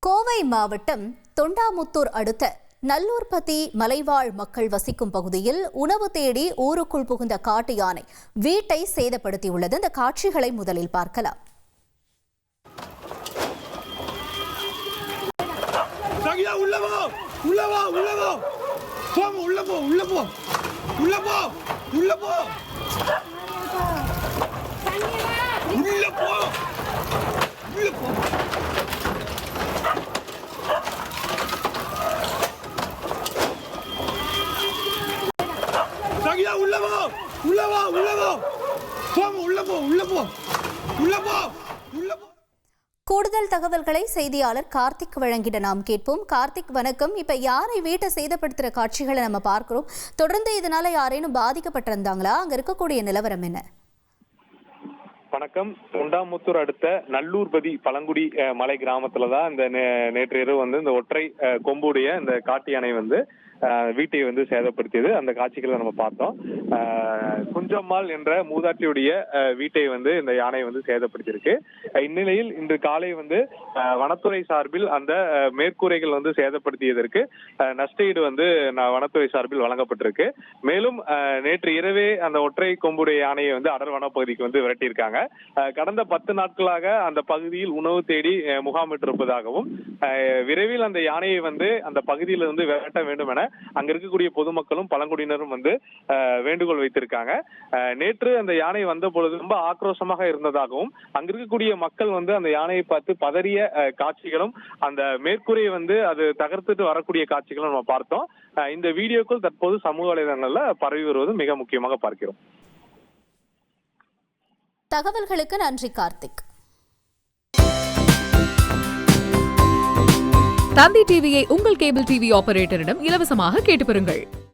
கோவை மாவட்டம் தொண்டாமுத்தூர் அடுத்த நல்லூர்பதி மலைவாழ் மக்கள் வசிக்கும் பகுதியில் உணவு தேடி ஊருக்குள் புகுந்த காட்டு யானை வீட்டை சேதப்படுத்தியுள்ளது. இந்த காட்சிகளை முதலில் பார்க்கலாம். கூடுதல் தகவல்களை செய்தியாளர் கார்த்திக் வழங்கிட நாம் கேட்போம். கார்த்திக், வணக்கம். இப்ப யாரை வீட்டை சேதப்படுத்துற காட்சிகளை நம்ம பார்க்கிறோம். தொடர்ந்து இதனால யாரேனும் பாதிக்கப்பட்டிருந்தாங்களா? அங்க இருக்கக்கூடிய நிலவரம் என்ன? வணக்கம். தொண்டாமுத்தூர் அடுத்த நல்லூர்பதி பழங்குடி மலை கிராமத்துலதான் இந்த நேற்று இரவு இந்த ஒற்றை கொம்புடைய இந்த காட்டு யானை வீட்டை சேதப்படுத்தியது. அந்த காட்சிகளை நம்ம பார்த்தோம். குஞ்சம்மாள் என்ற மூதாட்டியுடைய வீட்டை இந்த யானை சேதப்படுத்தியிருக்கு. இந்நிலையில் இன்று காலை வனத்துறை சார்பில் அந்த மேற்கூரைகள் சேதப்படுத்தியதற்கு நஷ்டஈடு வனத்துறை சார்பில் வழங்கப்பட்டிருக்கு. மேலும் நேற்று இரவே அந்த ஒற்றை கொம்புடைய யானையை அடர் வனப்பகுதிக்கு விரட்டியிருக்காங்க. கடந்த 10 நாட்களாக அந்த பகுதியில் உணவு தேடி முகாமிட்டிருப்பதாகவும் விரைவில் அந்த யானையை அந்த பகுதியிலிருந்து விரட்ட வேண்டும் என அங்க இருக்கக்கூடிய பொதுமக்களும் பழங்குடியினரும் வேண்டுகோள் வைத்திருக்காங்க. நேற்று அந்த யானை வந்த பொழுது ரொம்ப ஆக்ரோஷமாக இருந்ததாகவும் அங்க இருக்கக்கூடிய மக்கள் அந்த யானையை பார்த்து பதறிய காட்சிகளும் அந்த மேற்கூரையை அது தகர்த்துட்டு வரக்கூடிய காட்சிகளும் நம்ம பார்த்தோம். இந்த வீடியோக்கள் தற்போது சமூக வலைதளங்கள்ல பரவி வருவது மிக முக்கியமாக பார்க்கிறோம். தகவல்களுக்கு நன்றி கார்த்திக். தந்தி டிவியை உங்கள் கேபிள் டிவி ஆபரேட்டரிடம் இலவசமாக கேட்டு பெறுங்கள்.